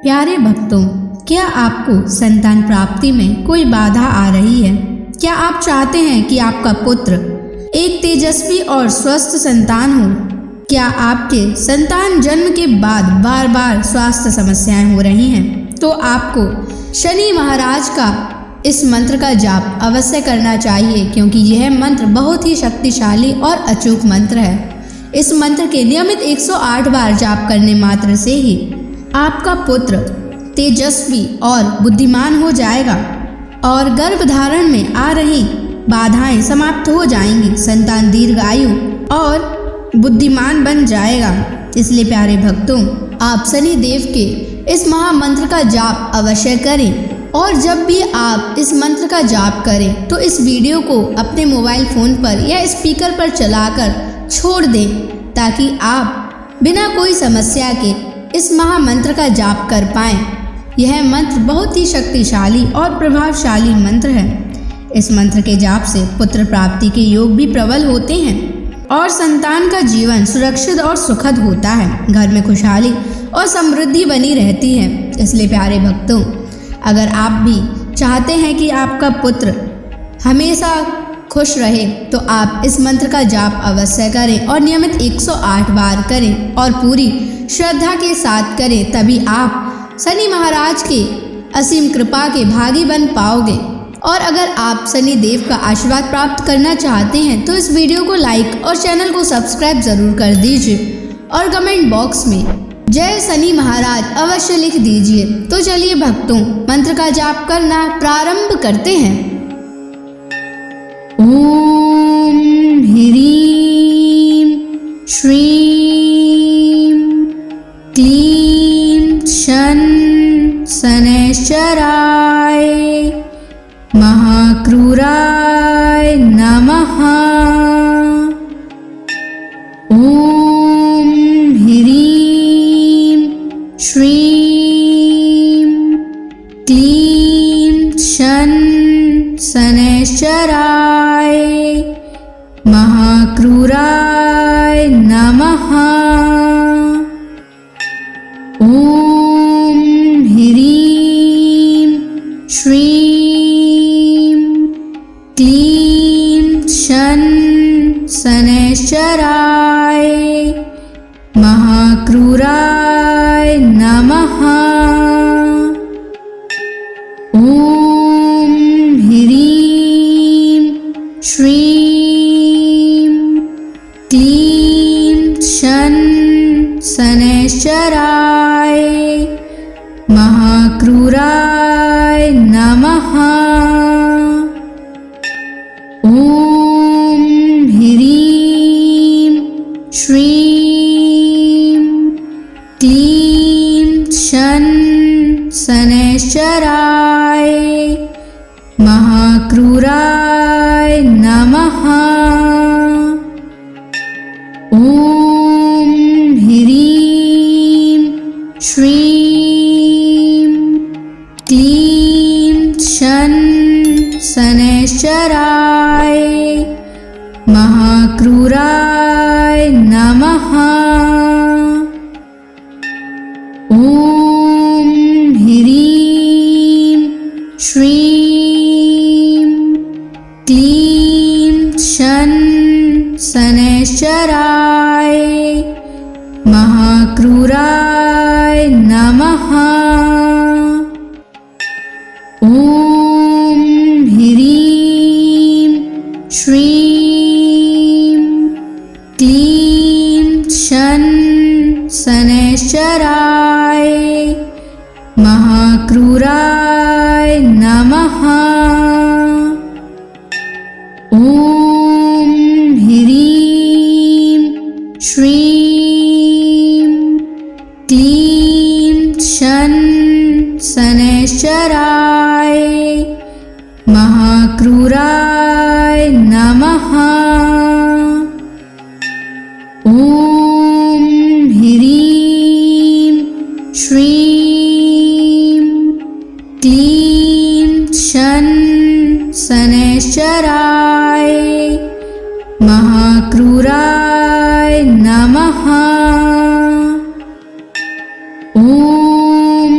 प्यारे भक्तों, क्या आपको संतान प्राप्ति में कोई बाधा आ रही है? क्या आप चाहते हैं कि आपका पुत्र एक तेजस्वी और स्वस्थ संतान हो? क्या आपके संतान जन्म के बाद बार बार स्वास्थ्य समस्याएं हो रही हैं? तो आपको शनि महाराज का इस मंत्र का जाप अवश्य करना चाहिए, क्योंकि यह मंत्र बहुत ही शक्तिशाली और अचूक मंत्र है। इस मंत्र के नियमित 108 बार जाप करने मात्र से ही आपका पुत्र तेजस्वी और बुद्धिमान हो जाएगा और गर्भधारण में आ रही बाधाएं समाप्त हो जाएंगी। संतान दीर्घायु और बुद्धिमान बन जाएगा। इसलिए प्यारे भक्तों, आप शनि देव के इस महामंत्र का जाप अवश्य करें। और जब भी आप इस मंत्र का जाप करें तो इस वीडियो को अपने मोबाइल फोन पर या स्पीकर पर चलाकर छोड़ दें, ताकि आप बिना कोई समस्या के इस महामंत्र का जाप कर पाएं। यह मंत्र बहुत ही शक्तिशाली और प्रभावशाली मंत्र है। इस मंत्र के जाप से पुत्र प्राप्ति के योग भी प्रबल होते हैं और संतान का जीवन सुरक्षित और सुखद होता है। घर में खुशहाली और समृद्धि बनी रहती है। इसलिए प्यारे भक्तों, अगर आप भी चाहते हैं कि आपका पुत्र हमेशा खुश रहे, तो आप इस मंत्र का जाप अवश्य करें और नियमित 108 बार करें और पूरी श्रद्धा के साथ करें। तभी आप शनि महाराज के असीम कृपा के भागी बन पाओगे। और अगर आप शनि देव का आशीर्वाद प्राप्त करना चाहते हैं तो इस वीडियो को लाइक और चैनल को सब्सक्राइब जरूर कर दीजिए और कमेंट बॉक्स में जय शनि महाराज अवश्य लिख दीजिए। तो चलिए भक्तों, मंत्र का जाप करना प्रारंभ करते हैं। ओम ह्रीं श्रीं क्लीं शन शनैश्चराय महाक्रूराय नमः। ओम ह्रीं श्रीं क्लीं शन शनैश्चराय महाक्रूराय नमः। ओम ह्रीं श्रीं क्लीं शन शनैश्चराय महाक्रूराय नमः। ओम ह्रीं श्रीं क्लीं शन शनैश्चराय महाक्रूराय नमः। ओम ह्रीं श्रीं क्लीं शन शनैश्चराय महाक्रूराय नमः। ओम ह्रीं श्रीं क्लीं शन शनैश्चराय महाक्रूराय नमः। ओम ह्रीं श्रीं क्लीं शन शनैश्चराय महाक्रूराय नमः। ओम ह्रीं श्रीं क्लीं शन शनैश्चराय महाक्रूराय नमः। ओम ह्रीं श्रीं क्लीं शन शनैश्चराय महाक्रूराय नमः। ओम ह्रीं श्रीं क्लीं शन शनैश्चराय महाक्रूराय नमः। ओम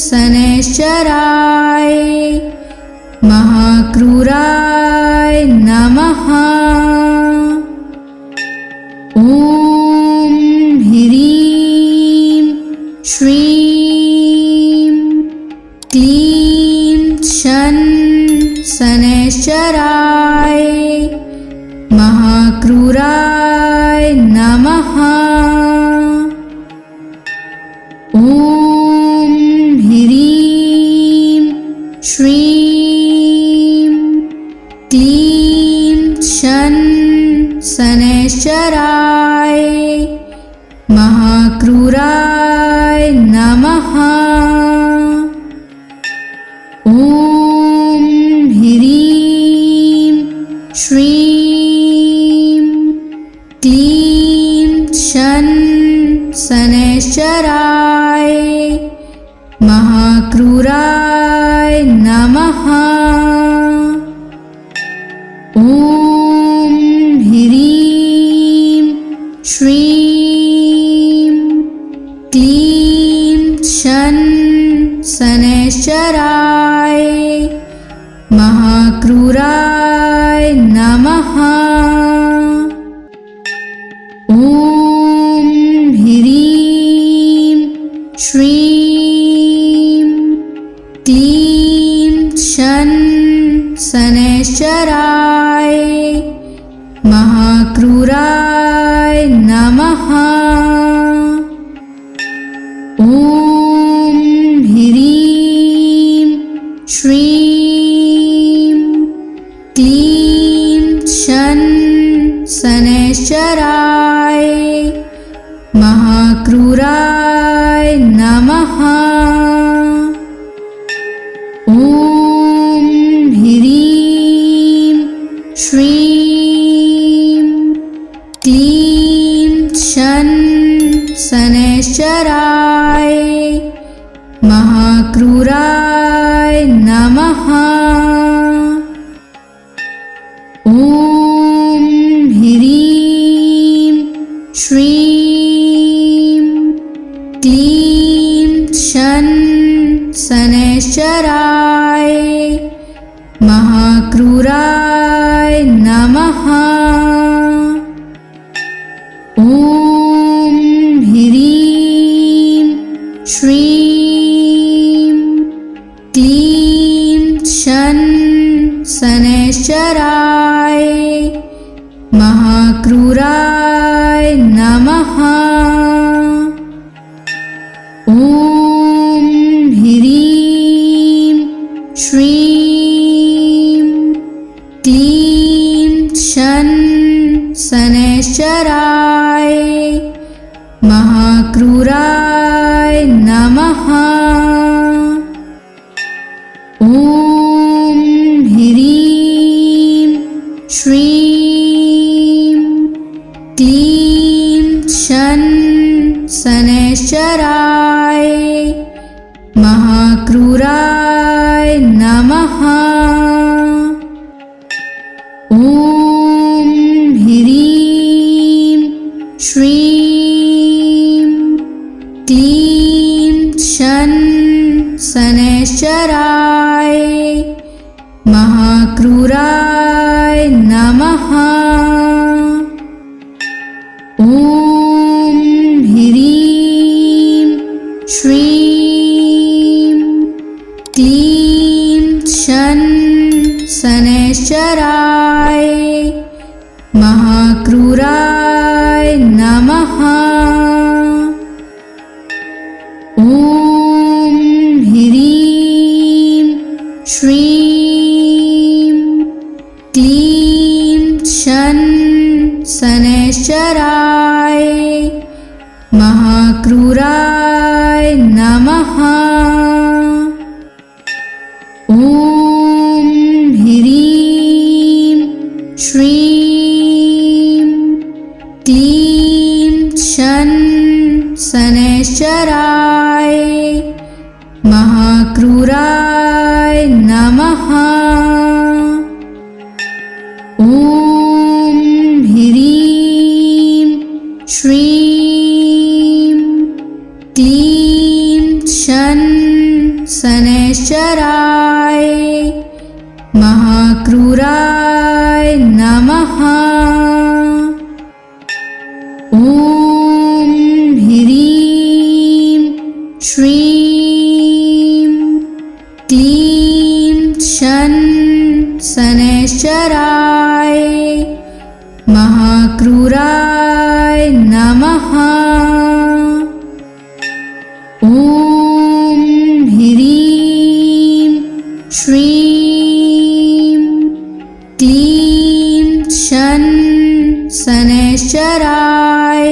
शनैश्चराय महाक्रूराय नमः। ॐ ह्रीं श्रीं क्लीं शनैश्चराय महाक्रूराय नमः। ॐ ह्रीं श्रीं क्लीं शनैश्चराय महाक्रूराय नमः। ॐ ह्रीं श्रीं क्लीं शनैश्चराय महाक्रूराय नमः। ॐ ह्रीं श्रीं क्लीं शनैश्चराय महाक्रूराय नमः। ॐ ह्रीं श्रीं क्लीं शनैश्चराय महाक्रूराय नमः। ॐ ह्रीं श्रीं क्लीं शनैश्चराय महाक्रूराय नमः। ॐ ह्रीं श्रीं क्लीं शनैश्चराय महाक्रूराय नमः। ॐ ह्रीं श्रीं क्लीं शनैश्चराय महाक्रूराय नमः। ॐ ह्रीं श्रीं क्लीं शनैश्चराय महाक्रूराय नमः। ॐ ह्रीं श्रीं क्लीं शनैश्चराय महाक्रूराय नमः। ॐ ह्रीं श्रीं क्लीं शनैश्चराय महाक्रूराय नमः। ॐ ह्रीं श्रीं क्लीं शनैश्चराय महाक्रूराय नमः। ॐ ह्रीं श्रीं क्लीं शनैश्चराय महाक्रूराय नमः। ॐ ह्रीं श्रीं क्लीं शनैश्चराय महाक्रूराय नमः। ॐ ह्रीं श्रीं क्लीं शनैश्चराय महाक्रूराय नमः। ॐ ह्रीं श्रीं क्लीं शनैश्चराय महाक्रूराय नमः। ॐ ह्रीं श्रीं क्लीं शन शनैश्चराय महाक्रूराय नमः। ॐ ह्रीं श्रीं क्लीं शन शनैश्चराय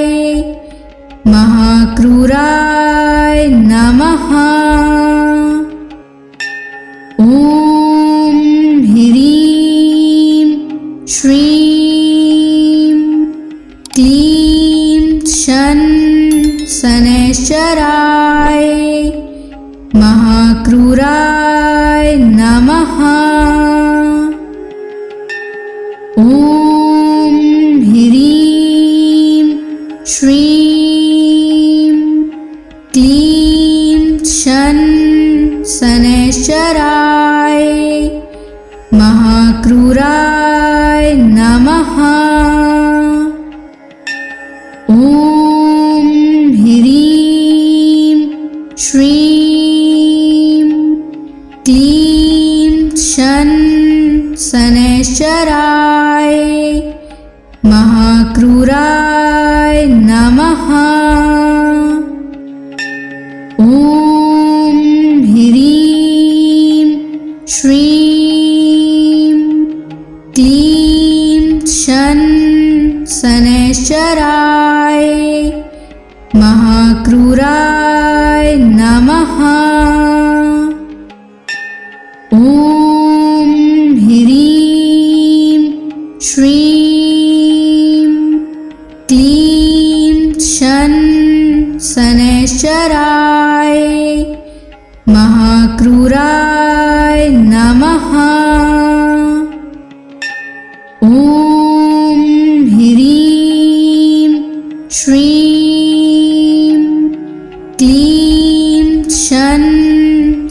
महाक्रूराय नमः। ॐ ह्रीं श्रीं क्लीं शन शनैश्चराय महाक्रूराय नमः। ॐ ह्रीं श्रीं क्लीं शन शनैश्चराय महाक्रूराय नमः। ॐ ह्रीं श्रीं क्लीं शन शनैश्चराय महाक्रूराय नमः। ॐ ह्रीं श्रीं क्लीं शन शनैश्चराय महाक्रूराय नमः। ॐ ह्रीं श्रीं क्लीं शन शनैश्चराय महाक्रूराय नमः। ॐ ह्रीं श्रीं क्लीं शन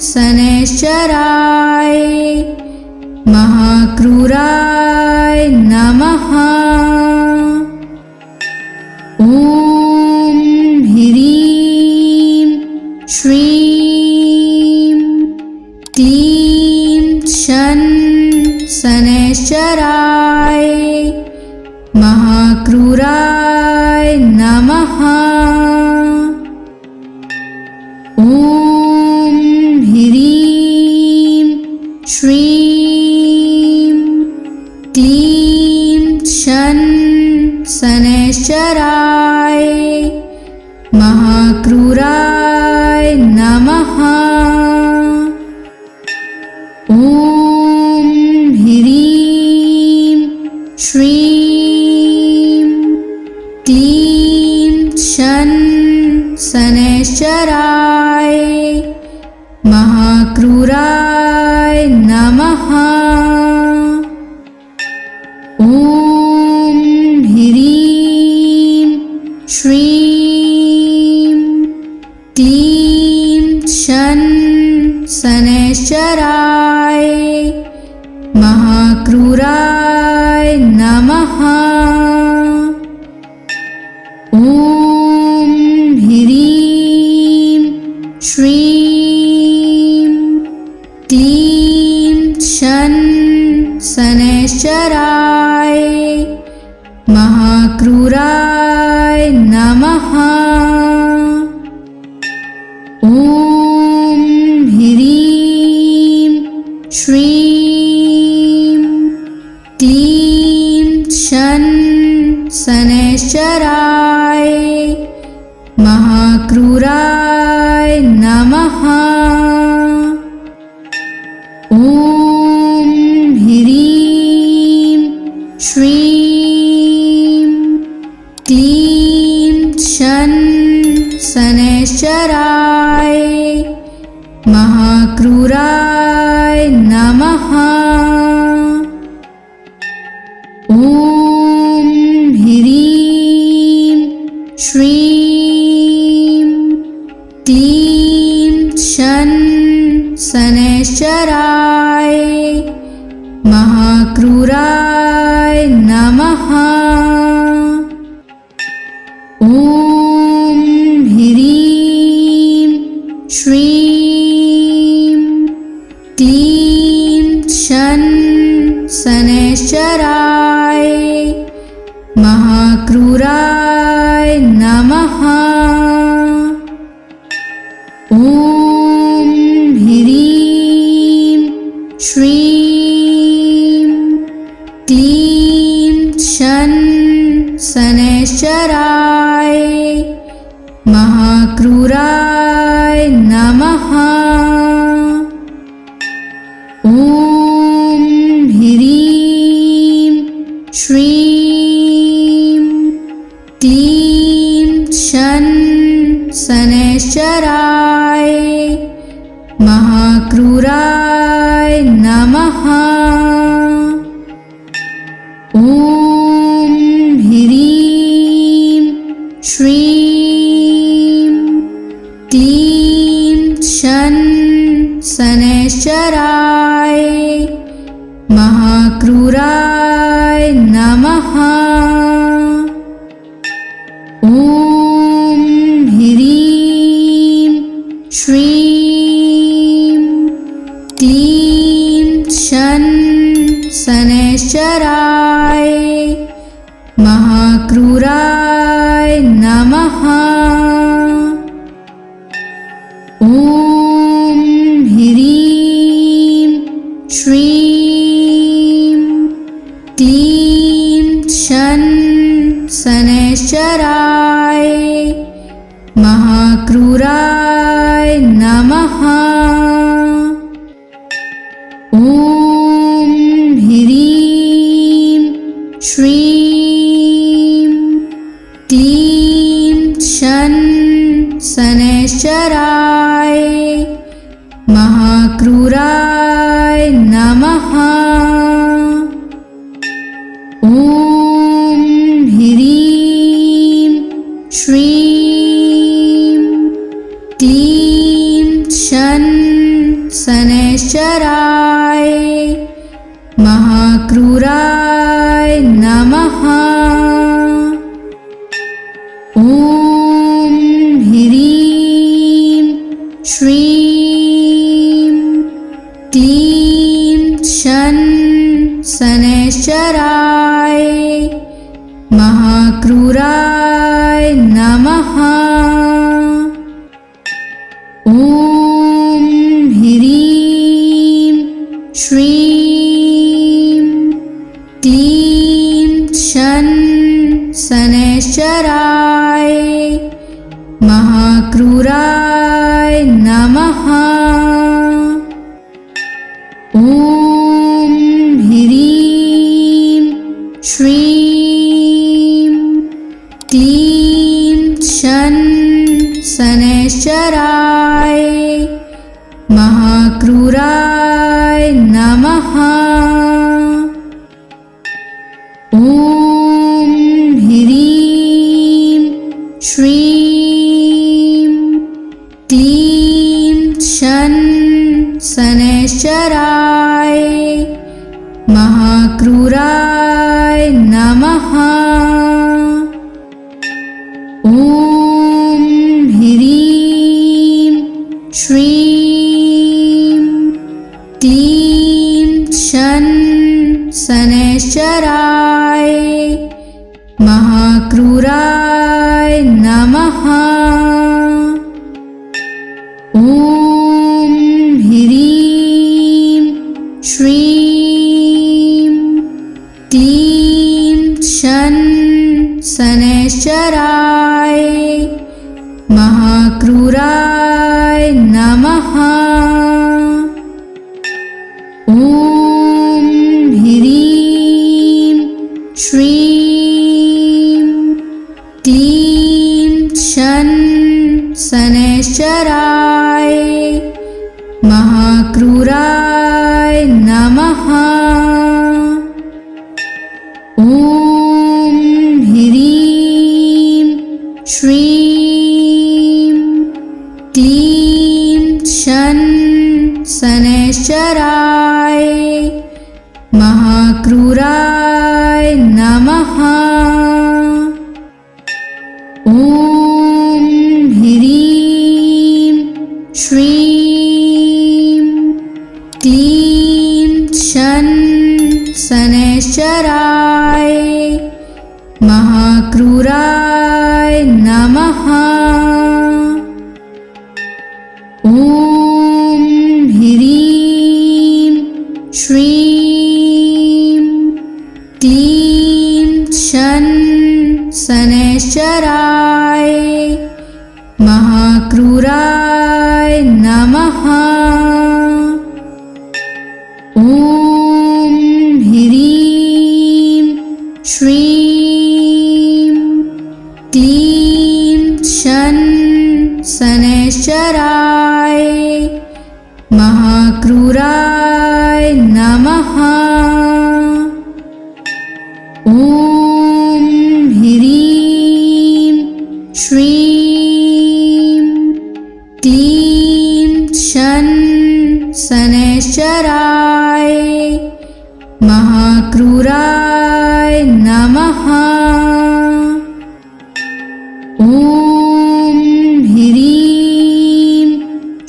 शनैश्चराय महाक्रूराय नमः। ॐ ह्रीं श्रीं क्लीं शन शनैश्चराय महाक्रूराय नमः। ॐ ह्रीं श्रीं क्लीं शन शनैश्चराय महाक्रूराय नमः। ॐ ह्रीं श्रीं क्लीं शन शनैश्चराय महाक्रूराय नमः। ॐ ह्रीं श्रीं क्लीं शन शनैश्चराय महाक्रूराय नमः। ॐ ह्रीं श्रीं क्लीं शन शनैश्चराय महाक्रूराय नमः। ॐ ह्रीं श्रीं क्लीं शन शनैश्चराय महाक्रूराय नमः। ॐ ह्रीं श्रीं क्लीं शन शनैश्चराय महाक्रूराय नमः। ॐ ह्रीं श्रीं क्लीं शन क्लीं शन शनैश्चराय महाक्रूराय नमः। ॐ ह्रीं श्रीं क्लीं शन शनैश्चराय महाक्रूराय नमः। ॐ ह्रीं श्रीं क्लीं शन शनैश्चराय महाक्रूराय नमः। ॐ ह्रीं श्रीं क्लीं शन शनैश्चराय महाक्रूराय नमः। ॐ ह्रीं श्रीं क्लीं शन शनैश्चराय महाक्रूराय नमः। ॐ ह्रीं श्रीं क्लीं शन शनैश्चराय महाक्रूराय नमः। ॐ ह्रीं श्रीं क्लीं शन शनैश्चराय महाक्रूराय नमः। ॐ ह्रीं श्रीं क्लीं शन शनैश्चराय महाक्रूराय नमः। ॐ ह्रीं श्रीं क्लीं शन शनैश्चराय महाक्रूराय नमः। ॐ ह्रीं श्रीं क्लीं शन शनैश्चराय महाक्रूराय नमः। ॐ ह्रीं श्रीं क्लीं शन शनैश्चराय महाक्रूराय नमः। ॐ ह्रीं श्रीं क्लीं शन शनैश्चराय महाक्रूराय नमः। ॐ ह्रीं श्रीं क्लीं शन शनैश्चराय महाक्रूराय नमः। ॐ ह्रीं श्रीं क्लीं शन शनैश्चराय महाक्रूराय नमः। ॐ ह्रीं श्रीं क्लीं शन शनैश्चराय महाक्रूराय नमः। ॐ ह्रीं श्रीं क्लीं शन शनैश्चराय महाक्रूराय नमः। ॐ ह्रीं श्रीं क्लीं शन शनैश्चराय महाक्रूराय नमः। ॐ ह्रीं श्रीं क्लीं शन शनैश्चराय महाक्रूराय नमः। ॐ ह्रीं श्रीं क्लीं शन शनैश्चराय महाक्रूराय नमः। ॐ ह्रीं श्रीं क्लीं शन शनैश्चराय महाक्रूराय नमः। ॐ ह्रीं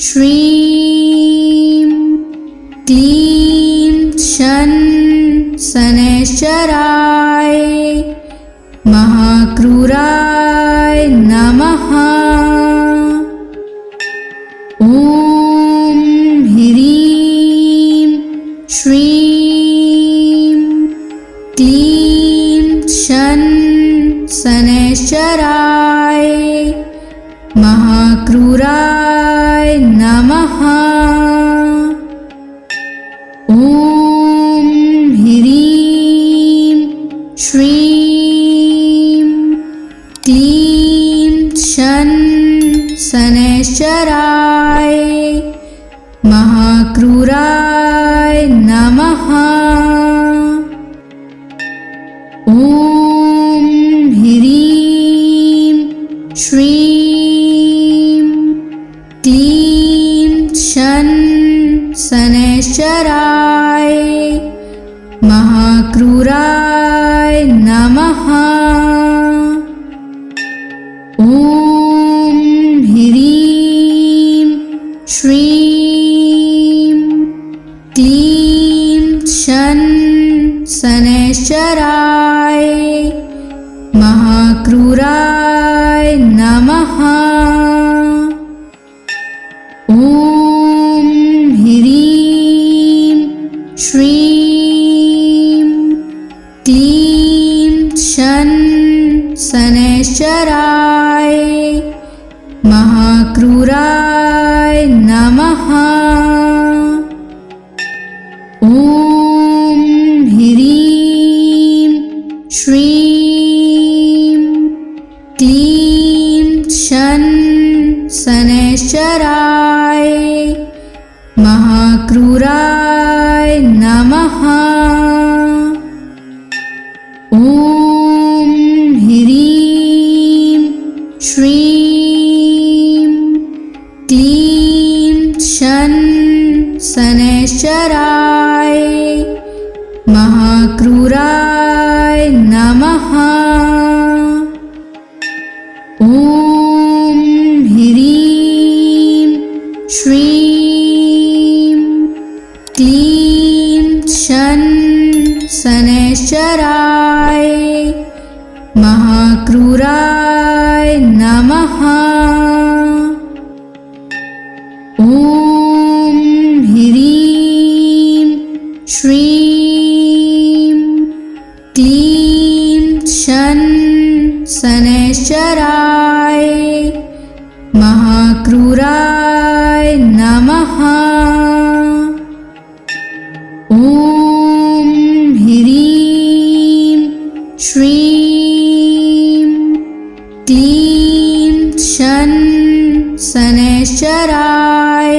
श्रीं क्लीं शन शनैश्चराय महाक्रूराय नमः। ॐ ह्रीं श्रीं क्लीं शन शनैश्चराय महाक्रूराय नमः। ॐ ह्रीं श्रीं क्लीं शन शनैश्चराय महाक्रूराय नमः। ॐ ह्रीं श्रीं क्लीं शन शनैश्चराय महाक्रूराय नमः। ॐ ह्रीं श्रीं क्लीं शन शनैश्चराय महाक्रूराय नमः। ॐ ह्रीं श्रीं क्लीं शन शनैश्चराय महाक्रूराय नमः। ॐ ह्रीं श्रीं क्लीं शन शनैश्चराय महाक्रूराय नमः। ॐ ह्रीं श्रीं क्लीं शन शनैश्चराय महाक्रूराय नमः। ॐ ह्रीं श्रीं क्लीं शन शनैश्चराय महाक्रूराय नमः। ॐ ह्रीं श्रीं क्लीं शन शनैश्चराय महाक्रूराय नमः। ॐ ह्रीं श्रीं क्लीं शन शनैश्चराय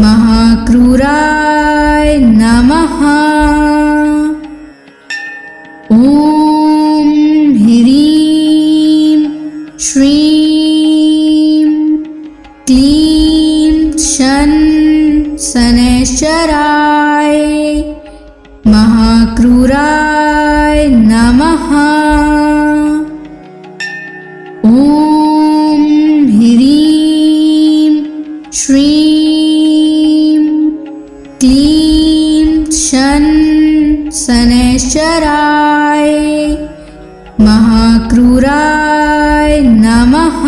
महाक्रूराय नमः। ॐ ह्रीं श्रीं क्लीं शन शनैश्चराय महाक्रूराय नमः। ॐ ह्रीं श्रीं क्लीं शन शनैश्चराय महाक्रूराय नमः।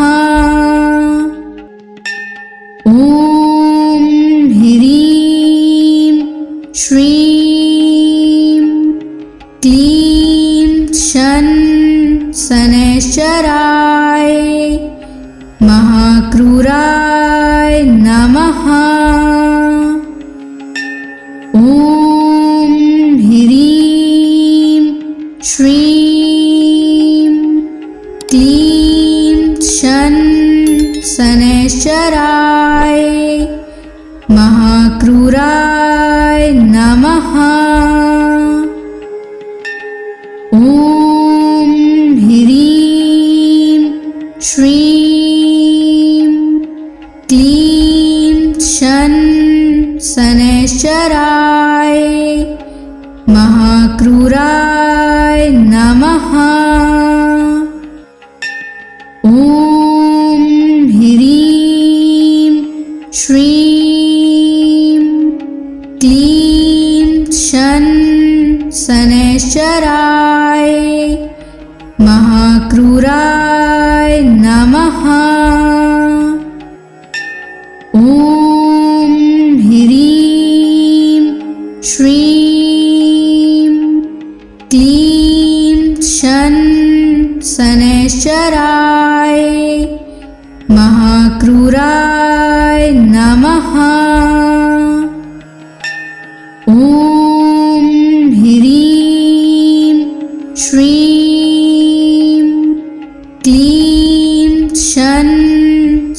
ॐ ह्रीं श्रीं क्लीं शन शनैश्चराय महाक्रूराय नमः। ॐ ह्रीं श्रीं क्लीं शन शनैश्चराय महाक्रूराय नमः। ॐ ह्रीं श्रीं क्लीं शन शनैश्चराय महाक्रूराय नमः। ॐ ह्रीं श्रीं क्लीं शन शनैश्चराय महाक्रूराय नमः। ॐ ह्रीं श्रीं क्लीं शन शनैश्चराय महाक्रूराय नमः। ॐ ह्रीं श्रीं क्लीं शन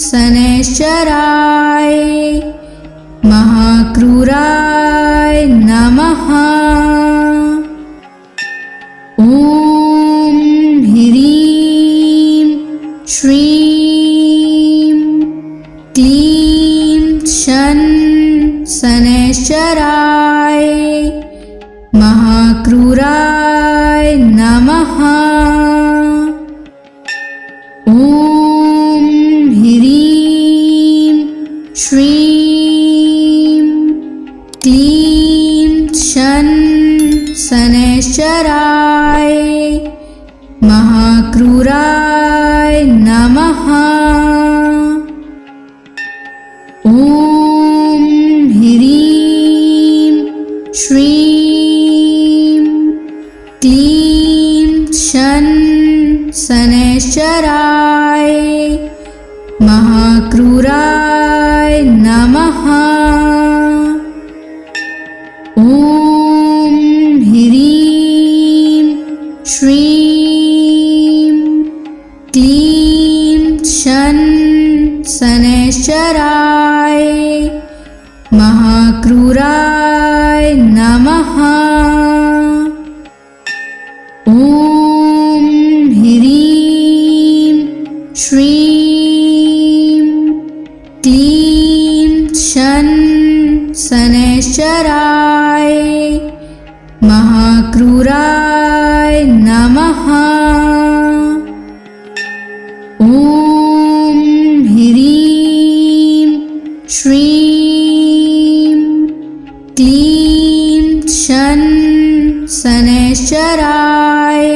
शनैश्चराय महाक्रूराय नमः। ॐ ह्रीं श्रीं क्लीं शन शनैश्चराय महाक्रूराय नमः। ॐ ह्रीं श्रीं क्लीं शन शनैश्चराय महाक्रूराय नमः। ॐ ह्रीं श्रीं क्लीं शन शनैश्चराय महाक्रूराय नमः। ॐ ह्रीं श्रीं क्लीं शन शनैश्चराय महाक्रूराय नमः। ॐ ह्रीं श्रीं क्लीं शन शनैश्चराय महाक्रूराय नमः। ॐ ह्रीं श्रीं क्लीं शन शनैश्चराय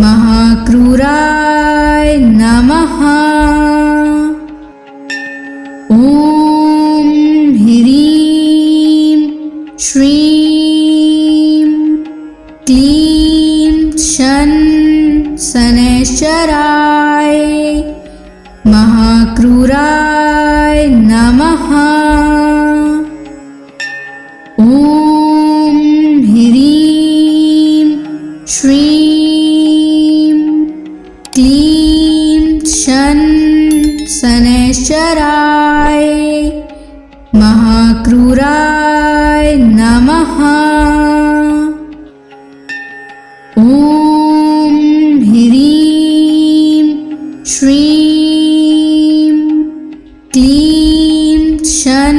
महाक्रूराय नमः। ॐ ह्रीं श्रीं क्लीं शन शनैश्चराय महाक्रूराय नमः। ॐ ह्रीं श्रीं क्लीं शन शनैश्चराय महाक्रूराय नमः। ॐ ह्रीं श्रीं क्लीं शन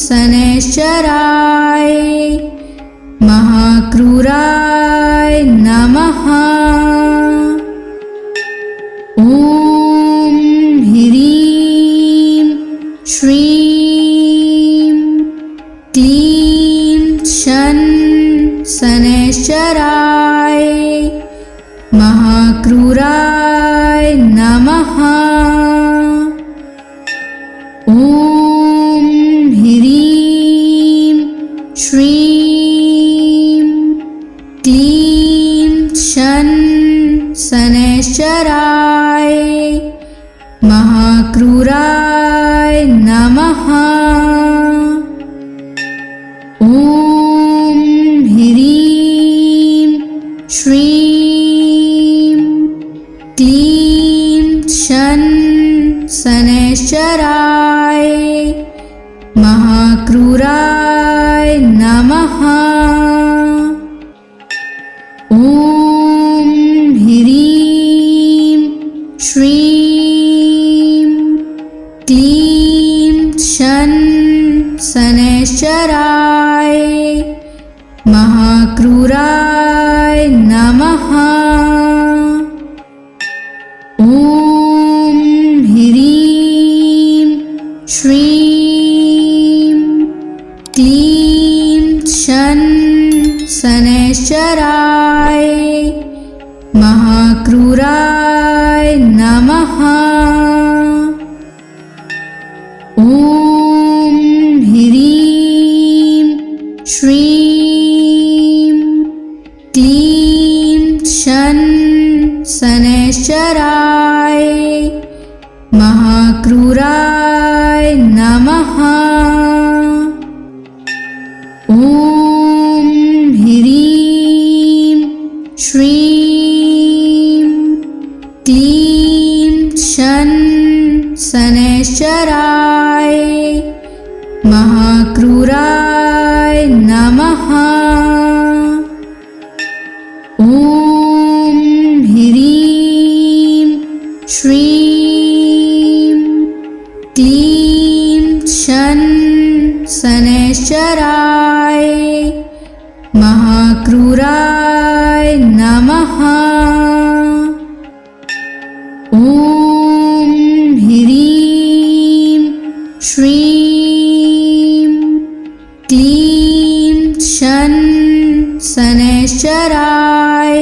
शनैश्चराय महाक्रूराय नमः। ॐ ह्रीं श्रीं शन शनैश्चराय महाक्रूराय नमः। ॐ ह्रीं श्रीं क्लीं शन शनैश्चराय महाक्रूराय नमः। ॐ ह्रीं श्रीं क्लीं शन शनैश्चराय महाक्रूराय नमः। ॐ ह्रीं श्रीं क्लीं शन शनैश्चराय महाक्रूराय नमः। ॐ ह्रीं श्रीं क्लीं शन शनैश्चराय महाक्रूराय नमः। ॐ ह्रीं श्रीं क्लीं शन शनैश्चराय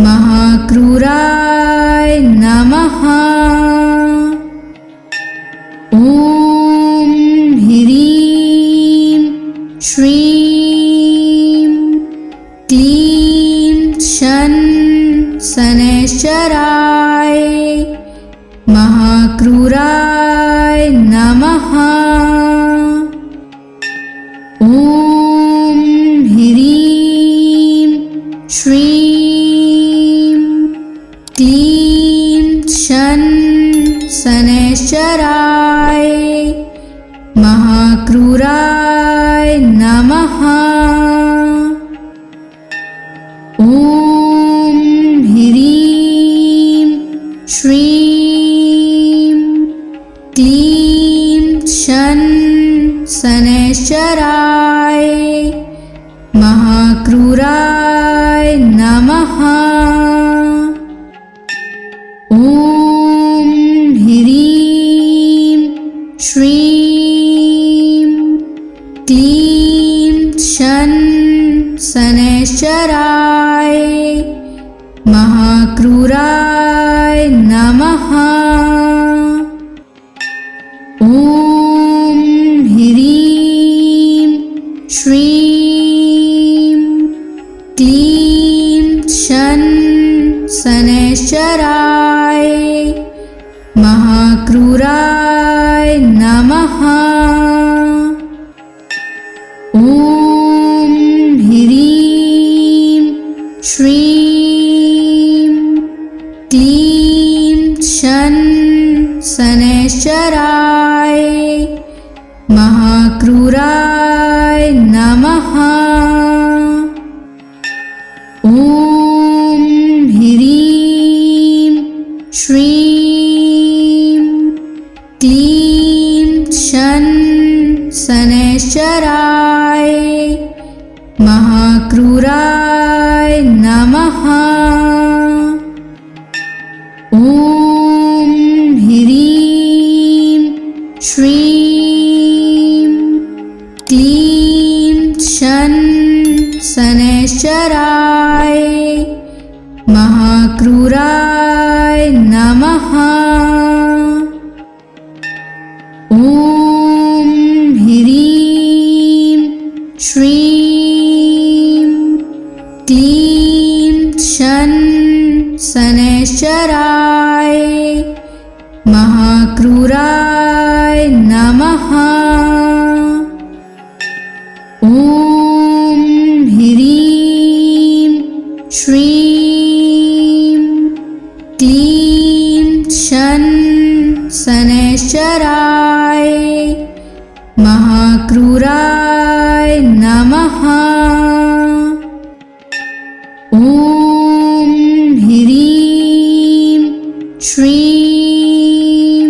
महाक्रूराय नमः। ॐ ह्रीं श्रीं क्लीं शन शनैश्चराय महाक्रूराय नमः। ॐ ह्रीं श्रीं क्लीं शन शनैश्चराय महाक्रूराय नमः। ॐ ह्रीं श्रीं क्लीं शन शनैश्चराय महाक्रूराय नमः। ॐ ह्रीं श्रीं क्लीं शन शनैश्चराय महाक्रूराय नमः। ॐ ह्रीं श्रीं क्लीं शन शनैश्चराय महाक्रूराय नमः। ॐ ह्रीं श्रीं क्लीं शन शनैश्चराय महाक्रूराय नमः। ॐ ह्रीं श्रीं क्लीं शन शनैश्चराय महाक्रूराय नमः। ॐ ह्रीं श्रीं क्लीं शन शनैश्चराय महाक्रूराय नमः। ॐ ह्रीं श्रीं क्लीं शन शनैश्चराय महाक्रूराय नमः। ॐ ह्रीं श्रीं क्लीं शन शनैश्चराय महाक्रूराय नमः। ॐ ह्रीं श्रीं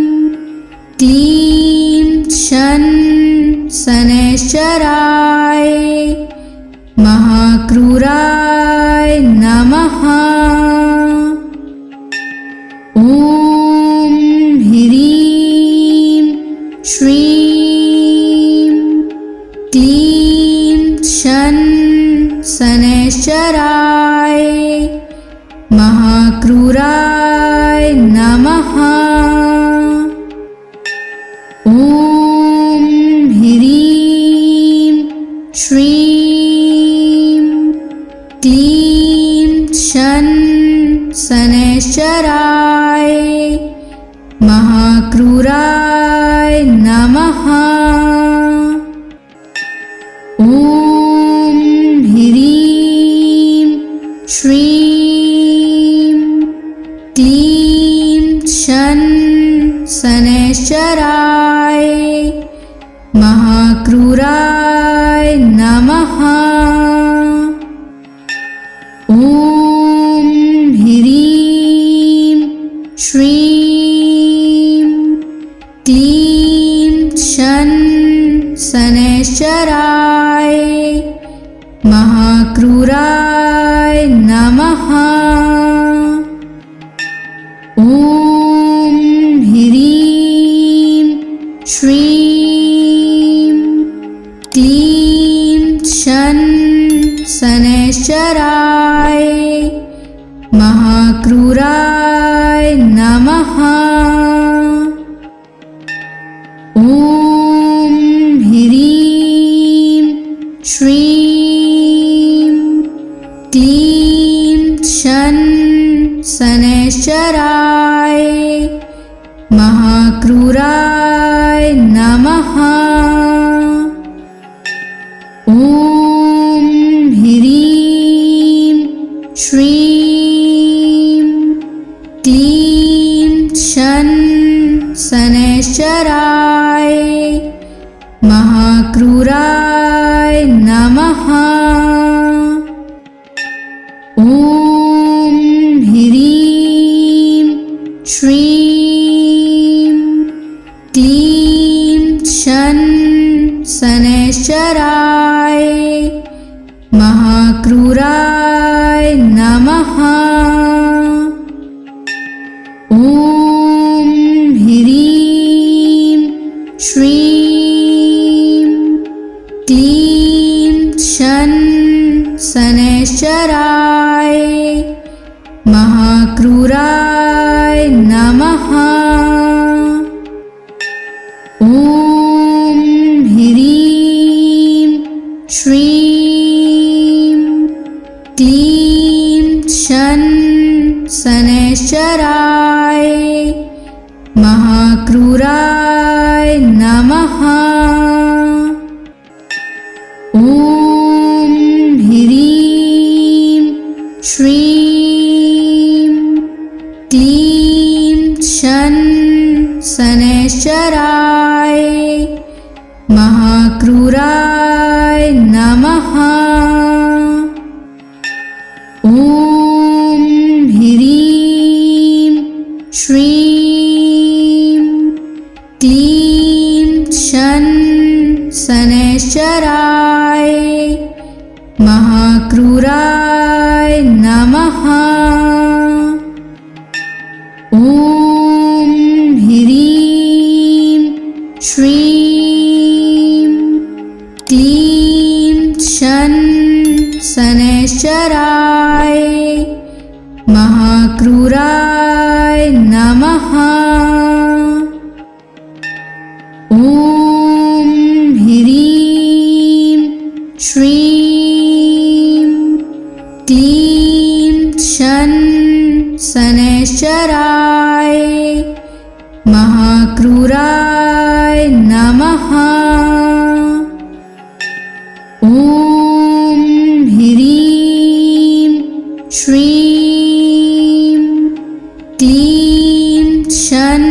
क्लीं शन शनैश्चराय महाक्रूराय नमः। ॐ ह्रीं श्रीं क्लीं शन शनैश्चराय महाक्रूराय नमः। ॐ ह्रीं श्रीं क्लीं शन शनैश्चराय महाक्रूराय नमः। ॐ ह्रीं श्रीं क्लीं शन शनैश्चराय महाक्रूराय नमः। ॐ ह्रीं श्रीं क्लीं शन शनैश्चराय महाक्रूराय नमः। ॐ ह्रीं श्रीं क्लीं शन शनैश्चराय महाक्रूराय नमः। ॐ ह्रीं श्रीं क्लीं शन शनैश्चराय महाक्रूराय नमः। ॐ ह्रीं श्रीं क्लीं शन शनैश्चराय महाक्रूराय नमः। ॐ ह्रीं श्रीं क्लीं शन शनैश्चराय महाक्रूराय नमः। ॐ ह्रीं श्रीं क्लीं शन शनैश्चराय महाक्रूराय नमः। ॐ ह्रीं श्रीं क्लीं शन शनैश्चराय महाक्रूराय नमः। ॐ ह्रीं श्रीं क्लीं शन शनैश्चराय महाक्रूराय नमः। ॐ ह्रीं श्रीं क्लीं शन शनैश्चराय महाक्रूराय नमः। ॐ ह्रीं श्रीं क्लीं शन शनैश्चराय महाक्रूराय नमः। ॐ ह्रीं श्रीं क्लीं शन शनैश्चराय महाक्रूराय नमः। ॐ ह्रीं श्रीं क्लीं शन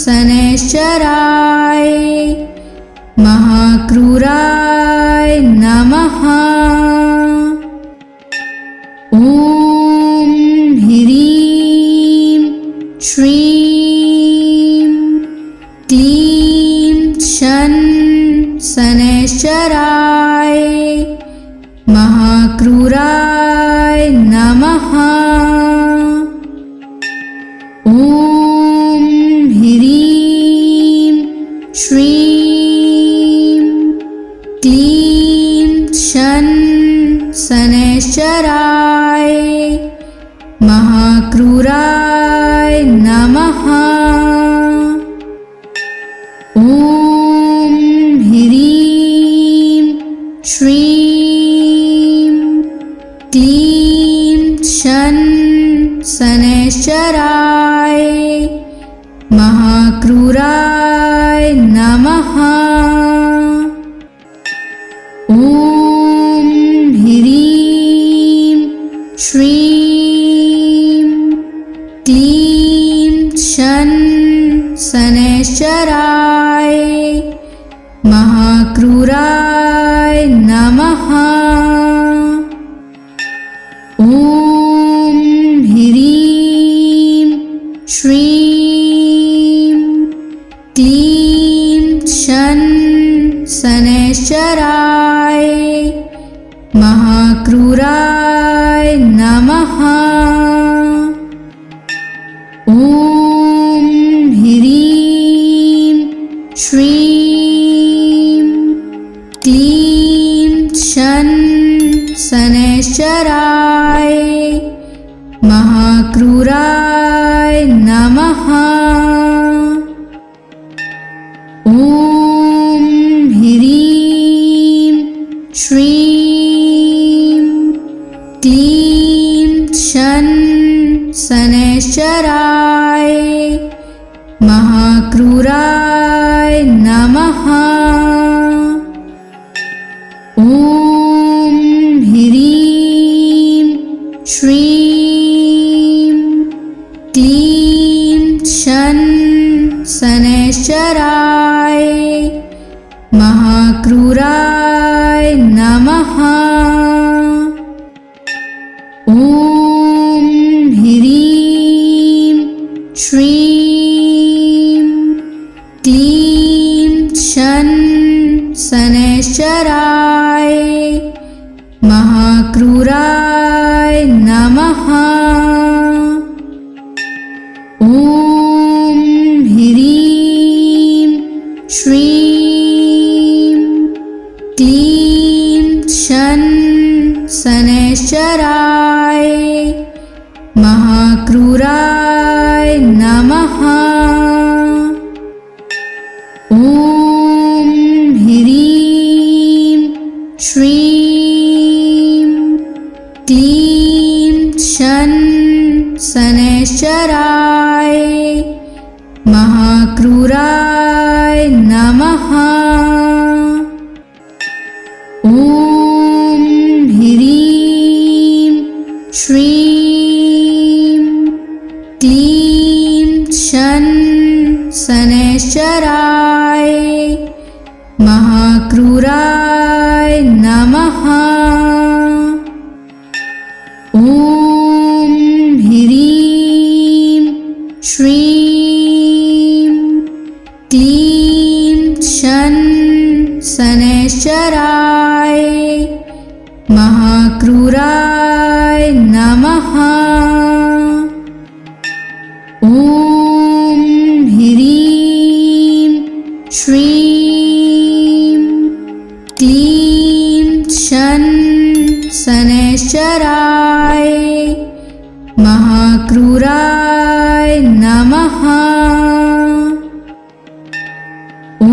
शनैश्चराय महाक्रूराय नमः। ॐ ह्रीं श्रीं क्लीं शन शनैश्चराय महाक्रूराय नमः। ॐ ह्रीं श्रीं क्लीं शन शनैश्चराय महाक्रूराय नमः। ॐ ह्रीं श्रीं क्लीं शन शनैश्चराय महाक्रूराय नमः। ॐ ह्रीं श्रीं क्लीं शन शनैश्चराय महाक्रूराय नमः। ॐ ह्रीं श्रीं क्लीं शन शनैश्चराय महाक्रूराय नमः। ॐ ह्रीं श्रीं क्लीं शन शनैश्चराय महाक्रूराय नमः। ॐ ह्रीं श्रीं क्लीं शन शनैश्चराय महाक्रूराय नमः। ॐ ह्रीं श्रीं क्लीं शन शनैश्चराय महाक्रूराय नमः। ॐ ह्रीं श्रीं क्लीं शन शनैश्चराय महाक्रूराय नमः। ॐ ह्रीं श्रीं क्लीं शन शनैश्चराय महाक्रूराय नमः। ॐ ह्रीं श्रीं क्लीं शन शनैश्चराय महाक्रूराय नमः। ॐ ह्रीं श्रीं क्लीं शन शनैश्चराय महाक्रूराय नमः। ॐ ह्रीं श्रीं क्लीं शन शनैश्चराय महाक्रूराय नमः। ॐ ह्रीं श्रीं क्लीं शन शनैश्चराय महाक्रूराय नमः। ॐ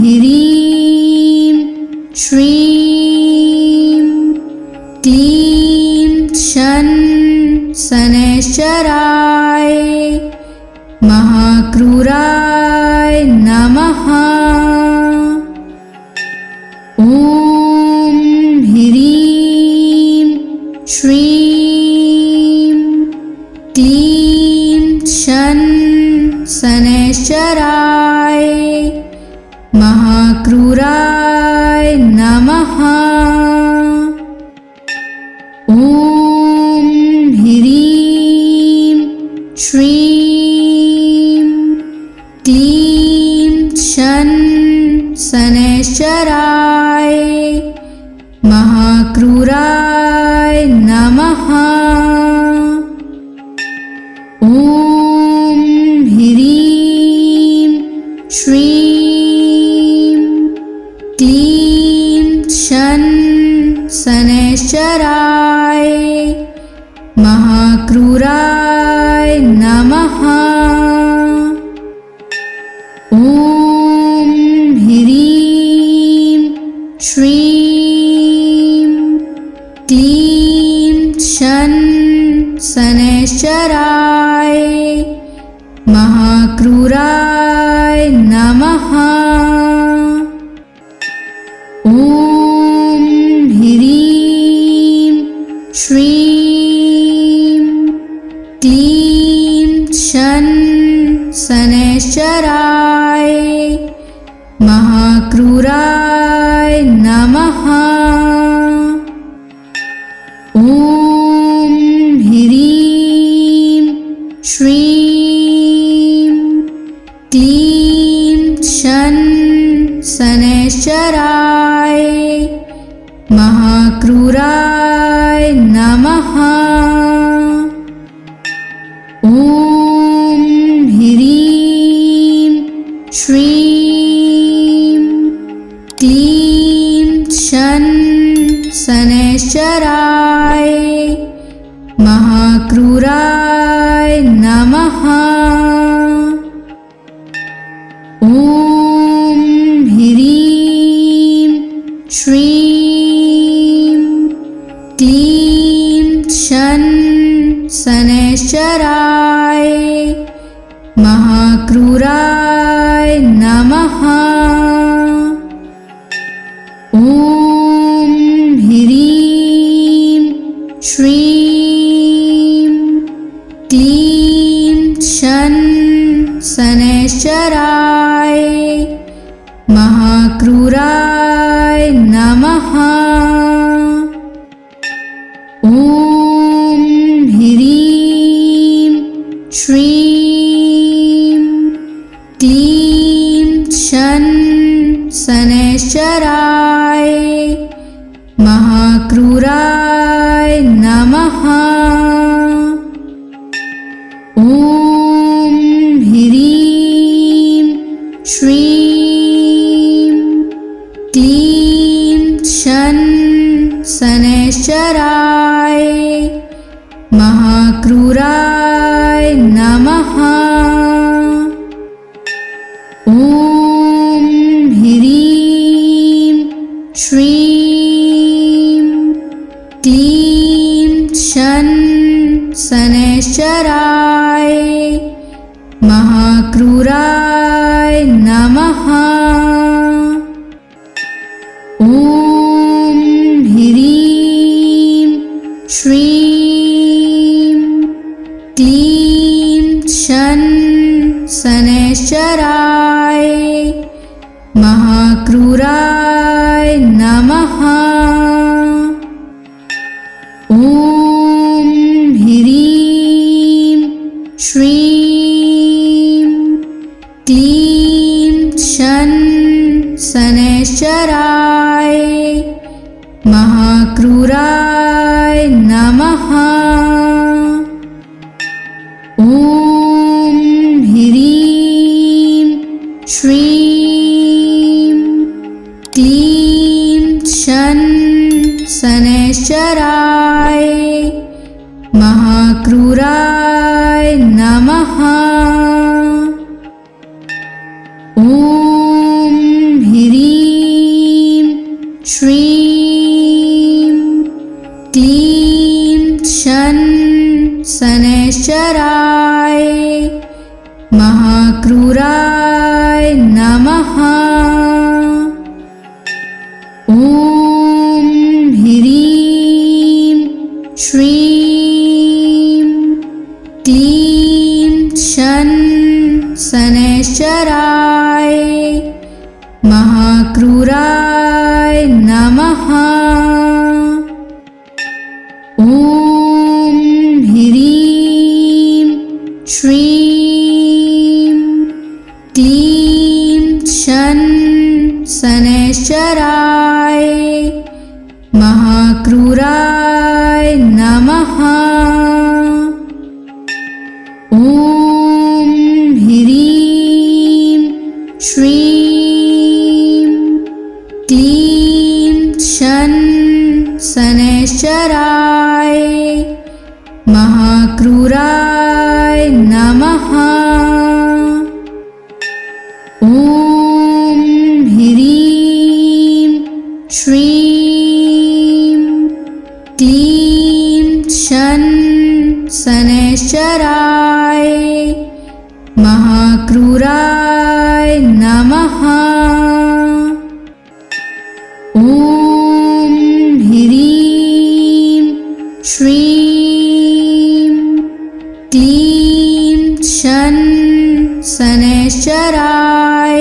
ह्रीं श्रीं क्लीं शन शनैश्चराय महाक्रूराय नमः। ॐ ह्रीं श्रीं क्लीं शन शनैश्चराय महाक्रूराय नमः। ॐ ह्रीं श्रीं क्लीं शन शन शनैश्चराय महाक्रूराय नमः। ॐ ह्रीं श्रीं क्लीं शन शनैश्चराय महाक्रूराय नमः। ॐ ह्रीं श्रीं क्लीं शन शनैश्चराय महाक्रूराय नमः। ॐ ह्रीं श्रीं क्लीं शन शनैश्चराय महाक्रूराय नमः। ॐ ह्रीं श्रीं क्लीं शन शनैश्चराय महाक्रूराय नमः। ॐ ह्रीं श्रीं क्लीं शन शनैश्चराय महाक्रूराय नमः। ॐ ह्रीं श्रीं क्लीं शन शनैश्चराय महाक्रूराय नमः। ॐ ह्रीं श्रीं क्लीं शन शनैश्चराय महाक्रूराय नमः। ॐ ह्रीं श्रीं क्लीं शन शनैश्चराय महाक्रूराय नमः। ॐ ह्रीं श्रीं क्लीं शन शनैश्चराय महाक्रूराय नमः। ॐ ह्रीं श्रीं क्लीं शन शनैश्चराय महाक्रूराय नमः। ॐ ह्रीं श्रीं क्लीं शन शनैश्चराय महाक्रूराय नमः। ॐ ह्रीं श्रीं क्लीं शन शनैश्चराय महाक्रूराय नमः। ॐ ह्रीं श्रीं क्लीं शन शनैश्चराय महाक्रूराय नमः। ॐ ह्रीं श्रीं क्लीं शन शनैश्चराय महाक्रूराय नमः। ॐ ह्रीं श्रीं क्लीं शन शनैश्चराय महाक्रूराय नमः। ॐ ह्रीं श्रीं क्लीं शन शन शनैश्चराय महाक्रूराय नमः। ॐ ह्रीं श्रीं क्लीं शन शनैश्चराय महाक्रूराय नमः। ॐ ह्रीं श्रीं क्लीं शन शनैश्चराय महाक्रूराय नमः। ॐ ह्रीं श्रीं क्लीं शन शनैश्चराय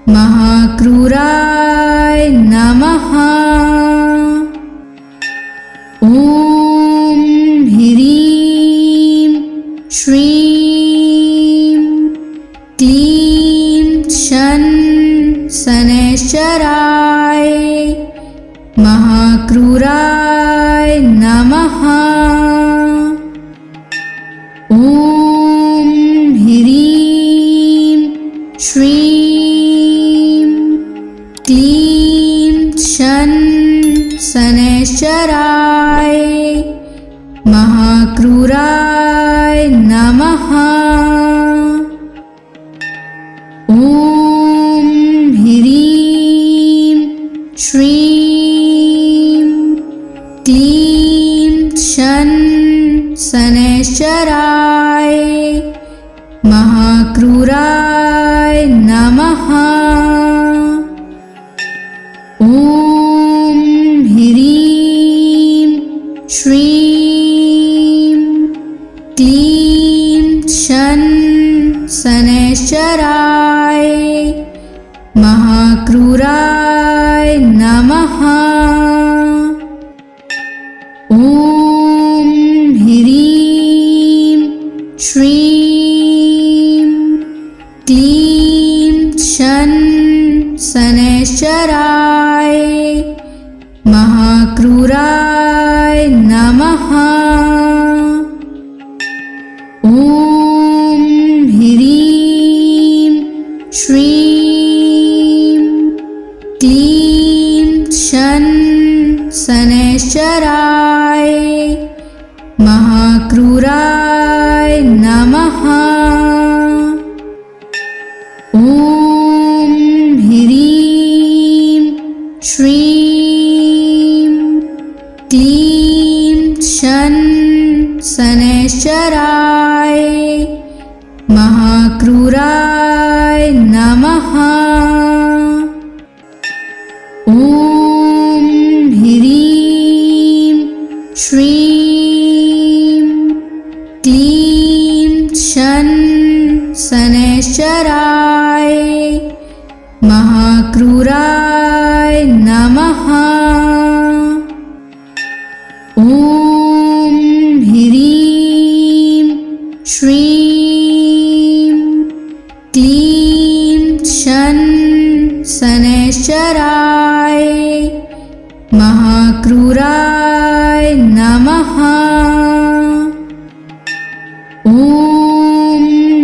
महाक्रूराय नमः। ॐ ह्रीं श्रीं क्लीं शन शनैश्चराय महाक्रूराय नमः। ॐ ह्रीं श्रीं क्लीं शन शनैश्चराय महाक्रूराय नमः। ॐ ह्रीं श्रीं क्लीं शन शनैश्चराय महाक्रूराय नमः। ॐ ह्रीं श्रीं क्लीं शन शनैश्चराय महाक्रूराय नमः। ॐ ह्रीं श्रीं क्लीं शन शनैश्चराय महाक्रूराय नमः। ॐ ह्रीं श्रीं क्लीं शन शनैश्चराय महाक्रूराय नमः। ॐ ह्रीं श्रीं क्लीं शन शनैश्चराय महाक्रूराय नमः। ॐ ह्रीं श्रीं क्लीं शन शनैश्चराय महाक्रूराय नमः। ॐ ह्रीं श्रीं क्लीं शन शनैश्चराय महाक्रूराय नमः। ॐ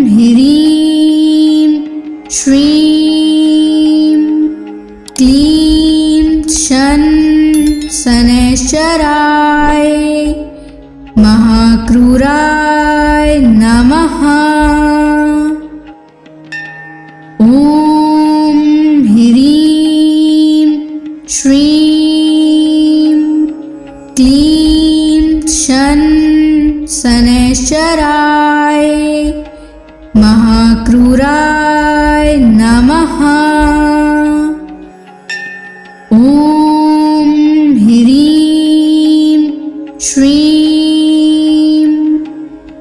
ह्रीं श्रीं क्लीं शन शनैश्चराय महाक्रूराय नमः। ॐ ह्रीं श्रीं क्लीं शन शनैश्चराय महाक्रूराय नमः। ॐ ह्रीं श्रीं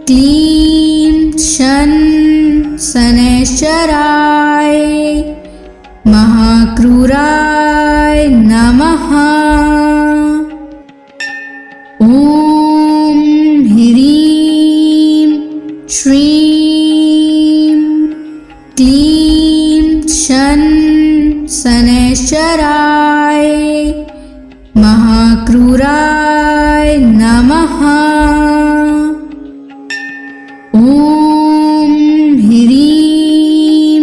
क्लीं शन शनैश्चराय महाक्रूराय नमः। ॐ ह्रीं श्रीं क्लीं शन शनैश्चराय महाक्रूराय नमः। ॐ ह्रीं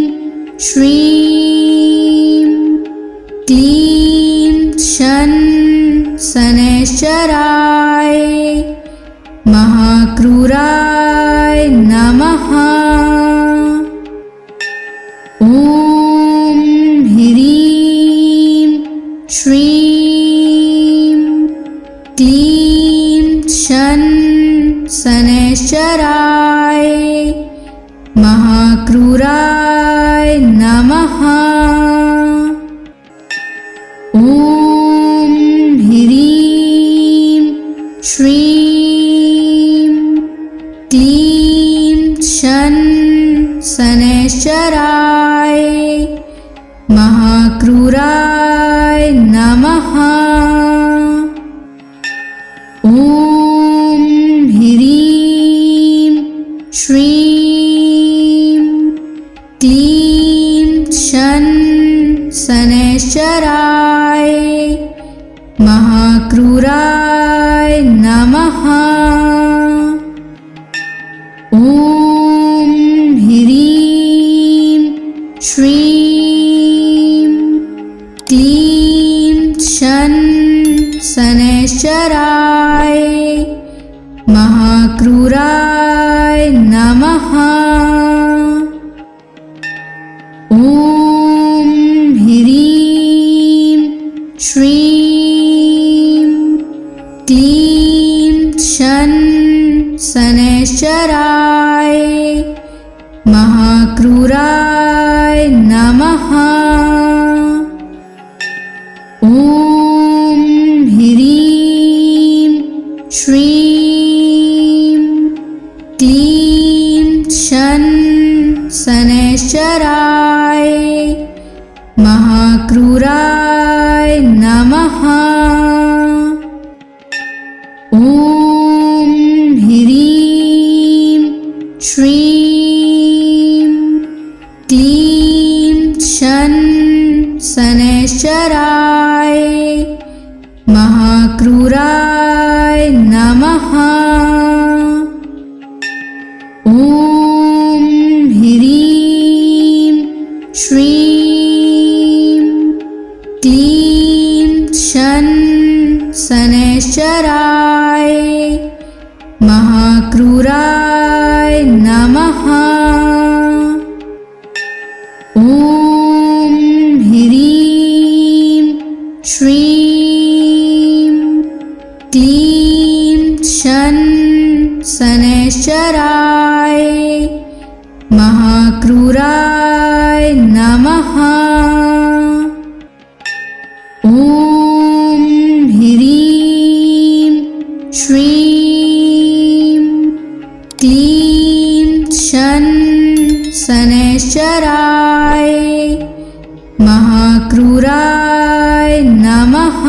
श्रीं क्लीं शनैश्चराय महाक्रूराय नमः। ॐ ह्रीं श्रीं क्लीं शनैश्चराय महाक्रूराय नमः। ॐ ह्रीं श्रीं क्लीं शनैश्चराय महाक्रूराय नमः। ॐ ह्रीं श्रीं क्लीं शनैश्चराय महाक्रूराय नमः। ॐ ह्रीं श्रीं क्लीं शनैश्चराय महाक्रूराय नमः। ॐ ह्रीं श्रीं क्लीं शनैश्चराय महाक्रूराय नमः। ॐ ह्रीं श्रीं क्लीं शनैश्चराय महाक्रूराय नमः। ॐ ह्रीं श्रीं क्लीं शनैश्चराय महाक्रूराय नमः। ॐ ह्रीं श्रीं क्लीं शनैश्चराय महाक्रूराय नमः। ॐ ह्रीं श्रीं क्लीं शनैश्चराय महाक्रूराय नमः। ॐ ह्रीं श्रीं क्लीं शनैश्चराय महाक्रूराय नमः।